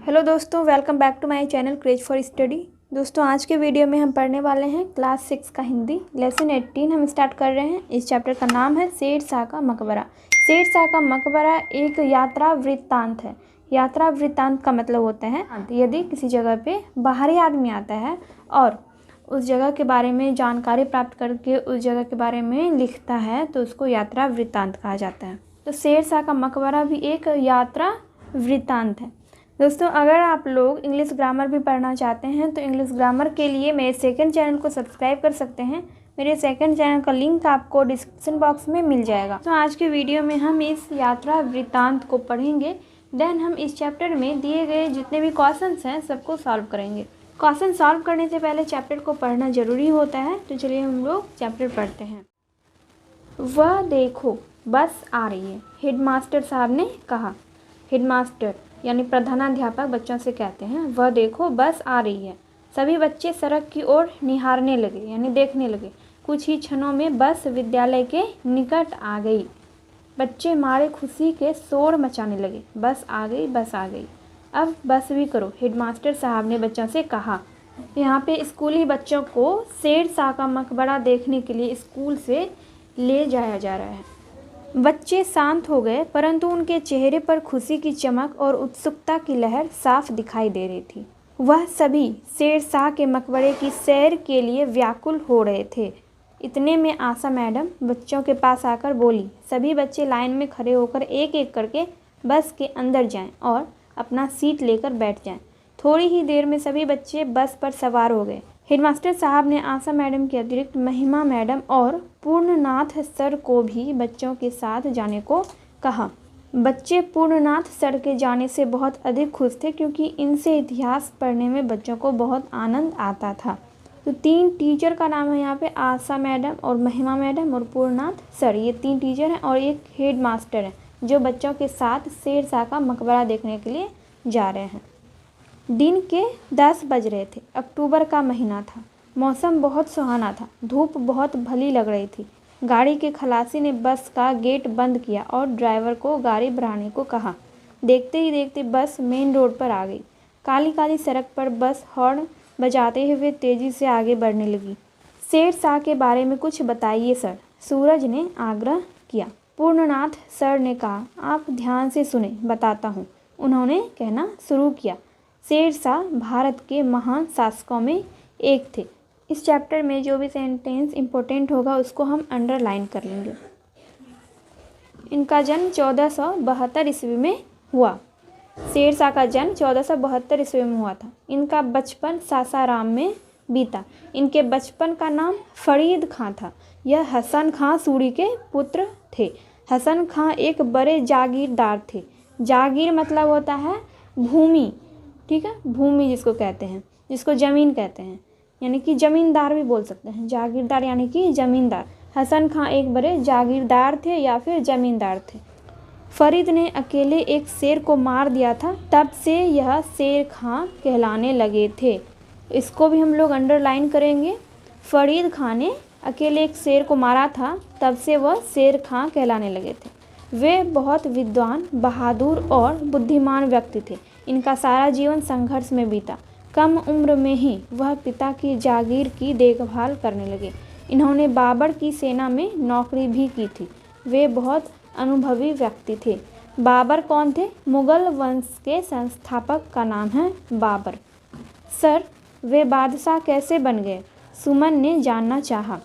Hello दोस्तों, welcome back to my channel craze for study. दोस्तों, आज के वीडियो में हम पढ़ने वाले हैं क्लास 6 का हिंदी लेसन 18 हम स्टार्ट कर रहे हैं। इस चैप्टर का नाम है शेर शाह का मकबरा। शेर शाह का मकबरा एक यात्रा वृत्तांत है। यात्रा वृत्तांत का मतलब होता है यदि किसी जगह पे बाहरी आदमी आता है और उस जगह के बारे में जानकारी प्राप्त करके उस जगह के बारे में लिखता है तो उसको यात्रा वृत्तांत कहा जाता है। तो शेर शाह का मकबरा भी एक यात्रा वृत्तांत है। दोस्तों, अगर आप लोग इंग्लिश ग्रामर भी पढ़ना चाहते हैं तो इंग्लिश ग्रामर के लिए मेरे सेकंड चैनल को सब्सक्राइब कर सकते हैं। मेरे सेकंड चैनल का लिंक आपको डिस्क्रिप्शन बॉक्स में मिल जाएगा। तो आज के वीडियो में हम इस यात्रा वृत्तांत को पढ़ेंगे। देन हम इस चैप्टर में दिए गए जितने भी क्वेश्चंस हैं सबको सॉल्व करेंगे। क्वेश्चन सॉल्व करने से पहले चैप्टर को पढ़ना ज़रूरी होता है। तो चलिए हम लोग चैप्टर पढ़ते हैं। वह देखो बस आ रही है, हेडमास्टर साहब ने कहा। हेडमास्टर यानी प्रधानाध्यापक बच्चों से कहते हैं, वह देखो बस आ रही है। सभी बच्चे सड़क की ओर निहारने लगे यानी देखने लगे। कुछ ही क्षणों में बस विद्यालय के निकट आ गई। बच्चे मारे खुशी के शोर मचाने लगे। बस आ गई, बस आ गई, अब बस भी करो, हेडमास्टर साहब ने बच्चों से कहा। यहाँ पे स्कूली बच्चों को शेर शाह का मकबरा देखने के लिए स्कूल से ले जाया जा रहा है। बच्चे शांत हो गए, परंतु उनके चेहरे पर खुशी की चमक और उत्सुकता की लहर साफ दिखाई दे रही थी। वह सभी शेर शाह के मकबरे की सैर के लिए व्याकुल हो रहे थे। इतने में आशा मैडम बच्चों के पास आकर बोली, सभी बच्चे लाइन में खड़े होकर एक एक करके बस के अंदर जाएं और अपना सीट लेकर बैठ जाएं। थोड़ी ही देर में सभी बच्चे बस पर सवार हो गए। हेडमास्टर साहब ने आशा मैडम के अतिरिक्त महिमा मैडम और पूर्णनाथ सर को भी बच्चों के साथ जाने को कहा। बच्चे पूर्णनाथ सर के जाने से बहुत अधिक खुश थे क्योंकि इनसे इतिहास पढ़ने में बच्चों को बहुत आनंद आता था। तो 3 टीचर का नाम है यहाँ पे, आशा मैडम और महिमा मैडम और पूर्णनाथ सर। ये 3 टीचर हैं और एक हेड मास्टर है जो बच्चों के साथ शेर शाह का मकबरा देखने के लिए जा रहे हैं। दिन के 10 बज रहे थे। अक्टूबर का महीना था। मौसम बहुत सुहाना था। धूप बहुत भली लग रही थी। गाड़ी के खलासी ने बस का गेट बंद किया और ड्राइवर को गाड़ी बढ़ाने को कहा। देखते ही देखते बस मेन रोड पर आ गई। काली काली सड़क पर बस हॉर्न बजाते हुए तेजी से आगे बढ़ने लगी। शेर शाह के बारे में कुछ बताइए सर, सूरज ने आग्रह किया। पूर्णनाथ सर ने कहा, आप ध्यान से सुने, बताता हूँ। उन्होंने कहना शुरू किया। शेर शाह भारत के महान शासकों में एक थे। इस चैप्टर में जो भी सेंटेंस इम्पोर्टेंट होगा उसको हम अंडरलाइन कर लेंगे। इनका जन्म 1472 ईस्वी में हुआ। शेर शाह का जन्म 1472 ईस्वी में हुआ था। इनका बचपन सासाराम में बीता। इनके बचपन का नाम फरीद खां था। यह हसन खां सूरी के पुत्र थे। हसन खां एक बड़े जागीरदार थे। जागीर मतलब होता है भूमि, ठीक है, भूमि जिसको कहते हैं, जिसको ज़मीन कहते हैं, यानी कि ज़मींदार भी बोल सकते हैं। जागीरदार यानी कि ज़मींदार। हसन खां एक बड़े जागीरदार थे या फिर ज़मींदार थे। फरीद ने अकेले एक शेर को मार दिया था, तब से यह शेर खां कहलाने लगे थे। इसको भी हम लोग अंडरलाइन करेंगे। फरीद खां ने अकेले एक शेर को मारा था, तब से वह शेर खां कहलाने लगे थे। वे बहुत विद्वान, बहादुर और बुद्धिमान व्यक्ति थे। इनका सारा जीवन संघर्ष में बीता। कम उम्र में ही वह पिता की जागीर की देखभाल करने लगे। इन्होंने बाबर की सेना में नौकरी भी की थी। वे बहुत अनुभवी व्यक्ति थे। बाबर कौन थे? मुगल वंश के संस्थापक का नाम है बाबर। सर, वे बादशाह कैसे बन गए? सुमन ने जानना चाहा।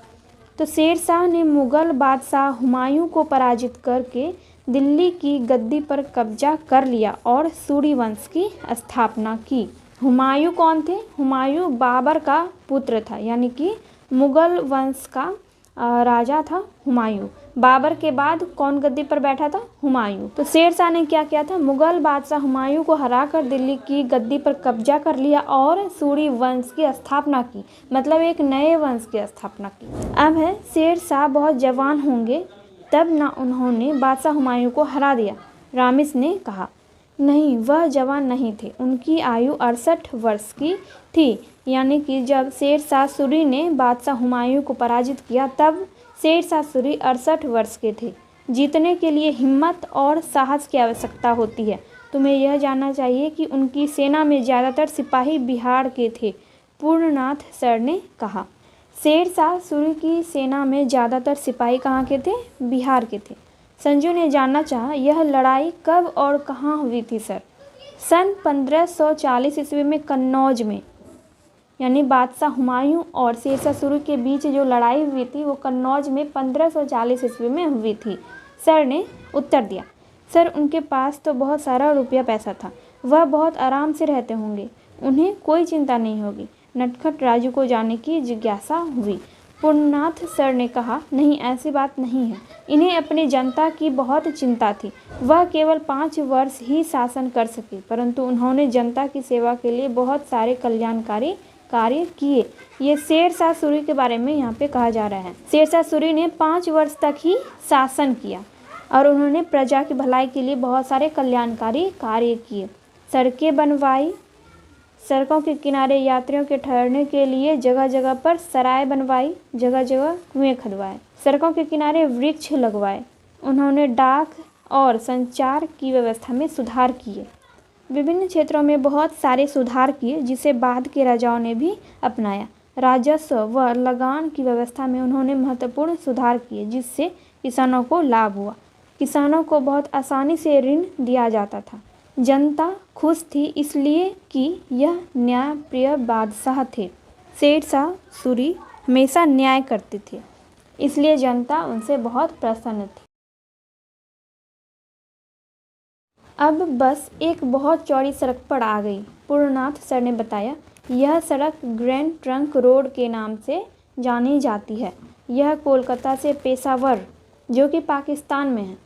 तो शेर शाह ने मुगल बादशाह हुमायूं को पराजित करके दिल्ली की गद्दी पर कब्जा कर लिया और सूरी वंश की स्थापना की। हुमायूं कौन थे? हुमायूं बाबर का पुत्र था, यानी कि मुगल वंश का राजा था हुमायूं। बाबर के बाद कौन गद्दी पर बैठा था? हुमायूं। तो शेर शाह ने क्या किया था? मुगल बादशाह हुमायूं को हराकर दिल्ली की गद्दी पर कब्जा कर लिया और सूरी वंश की स्थापना की, मतलब एक नए वंश की स्थापना की। अब है शेर शाह बहुत जवान होंगे तब ना उन्होंने बादशाह हुमायूं को हरा दिया, रामिस ने कहा। नहीं, वह जवान नहीं थे। उनकी आयु 68 वर्ष की थी, यानी कि जब शेर शाह सूरी ने बादशाह हुमायूं को पराजित किया तब शेर शाह सूरी 68 वर्ष के थे। जीतने के लिए हिम्मत और साहस की आवश्यकता होती है। तुम्हें यह जानना चाहिए कि उनकी सेना में ज़्यादातर सिपाही बिहार के थे, पूर्णनाथ सर ने कहा। शेरशाह सूरी की सेना में ज़्यादातर सिपाही कहाँ के थे? बिहार के थे। संजू ने जानना चाहा, यह लड़ाई कब और कहाँ हुई थी सर? सन 1540 ईस्वी में कन्नौज में, यानी बादशाह हुमायूं और शेरशाह सूरी के बीच जो लड़ाई हुई थी वो कन्नौज में 1540 ईस्वी में हुई थी, सर ने उत्तर दिया। सर, उनके पास तो बहुत सारा रुपया पैसा था, वह बहुत आराम से रहते होंगे, उन्हें कोई चिंता नहीं होगी। नटखट राजू को जानने की जिज्ञासा हुई। पूर्णनाथ सर ने कहा, नहीं, ऐसी बात नहीं है, इन्हें अपनी जनता की बहुत चिंता थी। वह केवल 5 वर्ष ही शासन कर सके, परंतु उन्होंने जनता की सेवा के लिए बहुत सारे कल्याणकारी कार्य किए। ये शेरशाह सूरी के बारे में यहाँ पे कहा जा रहा है। शेरशाह सूरी ने 5 वर्ष तक ही शासन किया और उन्होंने प्रजा की भलाई के लिए बहुत सारे कल्याणकारी कार्य किए। सड़कें बनवाई, सड़कों के किनारे यात्रियों के ठहरने के लिए जगह जगह पर सराय बनवाई, जगह जगह कुएं खुदवाए, सड़कों के किनारे वृक्ष लगवाए। उन्होंने डाक और संचार की व्यवस्था में सुधार किए। विभिन्न क्षेत्रों में बहुत सारे सुधार किए जिसे बाद के राजाओं ने भी अपनाया। राजस्व व लगान की व्यवस्था में उन्होंने महत्वपूर्ण सुधार किए जिससे किसानों को लाभ हुआ। किसानों को बहुत आसानी से ऋण दिया जाता था। जनता खुश थी इसलिए कि यह न्यायप्रिय बादशाह थे। शेरशाह सूरी हमेशा न्याय करते थे, इसलिए जनता उनसे बहुत प्रसन्न थी। अब बस एक बहुत चौड़ी सड़क पर आ गई। पूर्णनाथ सर ने बताया, यह सड़क ग्रैंड ट्रंक रोड के नाम से जानी जाती है। यह कोलकाता से पेशावर, जो कि पाकिस्तान में है,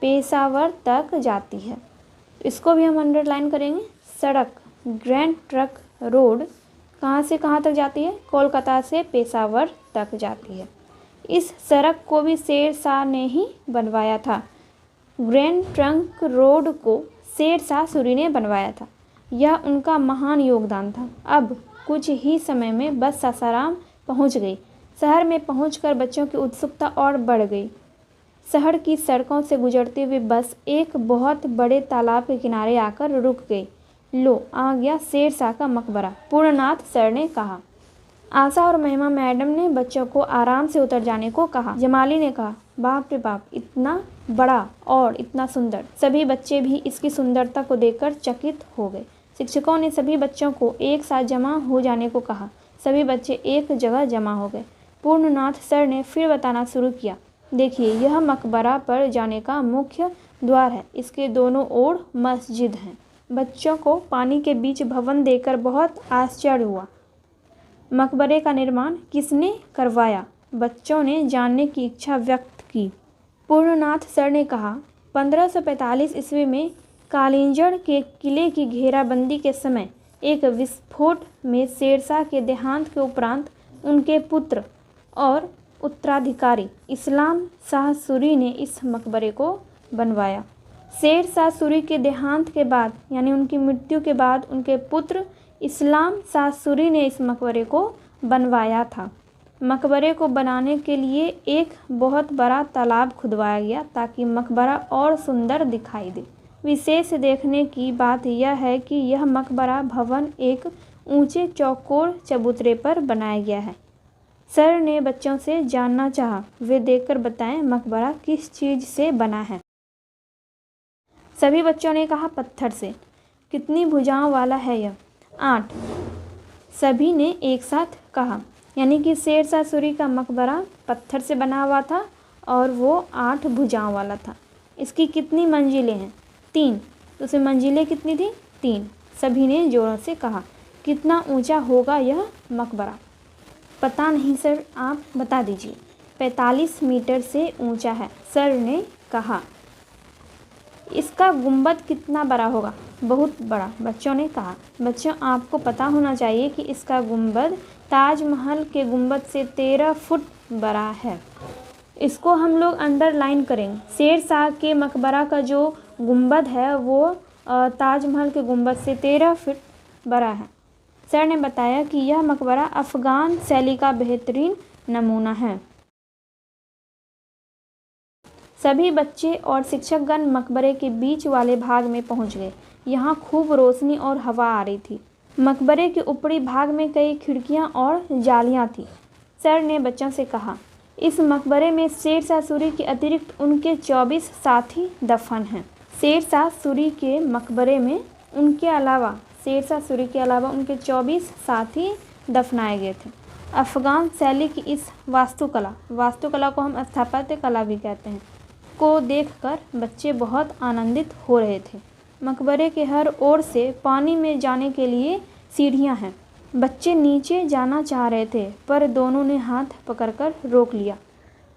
पेशावर तक जाती है। इसको भी हम अंडरलाइन करेंगे। सड़क ग्रैंड ट्रंक रोड कहाँ से कहाँ तक जाती है? कोलकाता से पेशावर तक जाती है। इस सड़क को भी शेरशाह ने ही बनवाया था। ग्रैंड ट्रंक रोड को शेरशाह सूरी ने बनवाया था। यह उनका महान योगदान था। अब कुछ ही समय में बस सासाराम पहुंच गई। शहर में पहुंचकर बच्चों की उत्सुकता और बढ़ गई। शहर की सड़कों से गुजरती हुई बस एक बहुत बड़े तालाब के किनारे आकर रुक गई। लो, आ गया शेरशाह का मकबरा, पूर्णनाथ सर ने कहा। आशा और महिमा मैडम ने बच्चों को आराम से उतर जाने को कहा। जमाली ने कहा, बाप रे बाप, इतना बड़ा और इतना सुंदर। सभी बच्चे भी इसकी सुंदरता को देखकर चकित हो गए। शिक्षकों ने सभी बच्चों को एक साथ जमा हो जाने को कहा। सभी बच्चे एक जगह जमा हो गए। पूर्णनाथ सर ने फिर बताना शुरू किया, देखिए, यह मकबरा पर जाने का मुख्य द्वार है। इसके दोनों ओर मस्जिद है। बच्चों को पानी के बीच भवन देखकर बहुत आश्चर्य हुआ। मकबरे का निर्माण किसने करवाया? बच्चों ने जानने की इच्छा व्यक्त की। पूर्णनाथ सर ने कहा, 1545 ईस्वी में कालिंजड़ के किले की घेराबंदी के समय एक विस्फोट में शेरशाह के देहांत के उपरांत उनके पुत्र और उत्तराधिकारी इस्लाम शाह सूरी ने इस मकबरे को बनवाया। शेरशाह सूरी के देहांत के बाद, यानी उनकी मृत्यु के बाद, उनके पुत्र इस्लाम शाह सूरी ने इस मकबरे को बनवाया था। मकबरे को बनाने के लिए एक बहुत बड़ा तालाब खुदवाया गया ताकि मकबरा और सुंदर दिखाई दे। विशेष देखने की बात यह है कि यह मकबरा भवन एक ऊंचे चौकोर चबूतरे पर बनाया गया है। सर ने बच्चों से जानना चाहा, वे देखकर बताएं मकबरा किस चीज़ से बना है। सभी बच्चों ने कहा, पत्थर से। कितनी भुजाओं वाला है यह? 8। सभी ने एक साथ कहा, यानी कि शेरशाह सूरी का मकबरा पत्थर से बना हुआ था और वो 8 भुजाओं वाला था। इसकी कितनी मंजिलें हैं? 3। तो उसमें मंजिलें कितनी थी? 3। सभी ने जोरों से कहा, कितना ऊंचा होगा यह मकबरा? पता नहीं सर, आप बता दीजिए। 45 मीटर से ऊंचा है, सर ने कहा। इसका गुंबद कितना बड़ा होगा? बहुत बड़ा, बच्चों ने कहा। बच्चों, आपको पता होना चाहिए कि इसका गुंबद ताजमहल के गुंबद से 13 फुट बड़ा है। इसको हम लोग अंडरलाइन करेंगे। शेरशाह के मकबरा का जो गुंबद है वो ताजमहल के गुंबद से 13 फुट बड़ा है। सर ने बताया कि यह मकबरा अफ़गान शैली का बेहतरीन नमूना है। सभी बच्चे और शिक्षकगण मकबरे के बीच वाले भाग में पहुंच गए। यहाँ खूब रोशनी और हवा आ रही थी। मकबरे के ऊपरी भाग में कई खिड़कियाँ और जालियाँ थीं। सर ने बच्चों से कहा, इस मकबरे में शेरशाह सूरी के अतिरिक्त उनके 24 साथी दफन हैं। शेरशाह सूरी के मकबरे में शेरशाह सूरी के अलावा उनके 24 साथी दफनाए गए थे। अफ़गान शैली की इस वास्तुकला को हम स्थापत्य कला भी कहते हैं, को देखकर बच्चे बहुत आनंदित हो रहे थे। मकबरे के हर ओर से पानी में जाने के लिए सीढ़ियां हैं। बच्चे नीचे जाना चाह रहे थे, पर दोनों ने हाथ पकड़कर रोक लिया।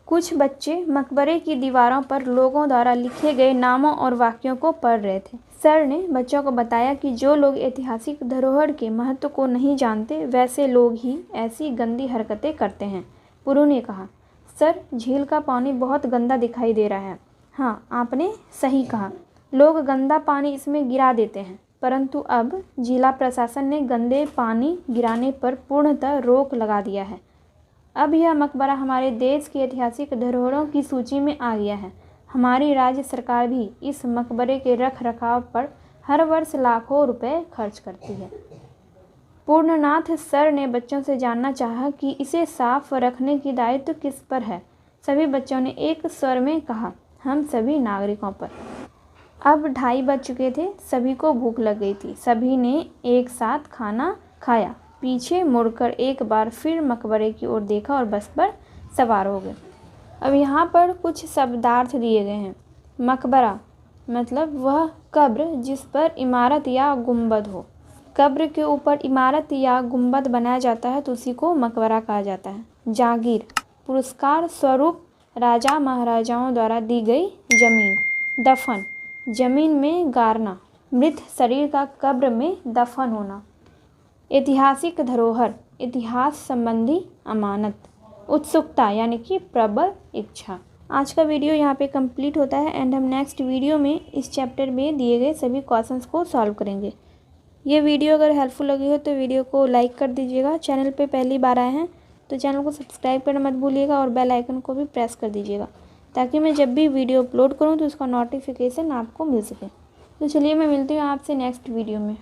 कुछ बच्चे मकबरे की दीवारों पर लोगों द्वारा लिखे गए नामों और वाक्यों को पढ़ रहे थे। सर ने बच्चों को बताया कि जो लोग ऐतिहासिक धरोहर के महत्व को नहीं जानते, वैसे लोग ही ऐसी गंदी हरकतें करते हैं। पुरु ने कहा, सर, झील का पानी बहुत गंदा दिखाई दे रहा है। हाँ, आपने सही कहा, लोग गंदा पानी इसमें गिरा देते हैं, परंतु अब जिला प्रशासन ने गंदे पानी गिराने पर पूर्णतः रोक लगा दिया है। अब यह मकबरा हमारे देश की ऐतिहासिक धरोहरों की सूची में आ गया है। हमारी राज्य सरकार भी इस मकबरे के रख रखाव पर हर वर्ष लाखों रुपए खर्च करती है। पूर्णनाथ सर ने बच्चों से जानना चाहा कि इसे साफ रखने की दायित्व किस पर है। सभी बच्चों ने एक स्वर में कहा, हम सभी नागरिकों पर। अब 2:30 बज चुके थे। सभी को भूख लग गई थी। सभी ने एक साथ खाना खाया, पीछे मुड़कर एक बार फिर मकबरे की ओर देखा और बस पर सवार हो गए। अब यहाँ पर कुछ शब्दार्थ दिए गए हैं। मकबरा मतलब वह कब्र जिस पर इमारत या गुंबद हो। कब्र के ऊपर इमारत या गुंबद बनाया जाता है तो उसी को मकबरा कहा जाता है। जागीर पुरस्कार स्वरूप राजा महाराजाओं द्वारा दी गई जमीन। दफन जमीन में गाड़ना, मृत शरीर का कब्र में दफन होना। ऐतिहासिक धरोहर इतिहास संबंधी अमानत। उत्सुकता यानी कि प्रबल इच्छा। आज का वीडियो यहाँ पे कंप्लीट होता है एंड हम नेक्स्ट वीडियो में इस चैप्टर में दिए गए सभी क्वेश्चंस को सॉल्व करेंगे। ये वीडियो अगर हेल्पफुल लगी हो तो वीडियो को लाइक कर दीजिएगा। चैनल पे पहली बार आए हैं तो चैनल को सब्सक्राइब करना मत भूलिएगा और बेल आइकन को भी प्रेस कर दीजिएगा, ताकि मैं जब भी वीडियो अपलोड करूँ तो उसका नोटिफिकेशन आपको मिल सके। तो चलिए, मैं मिलती हूँ आपसे नेक्स्ट वीडियो में।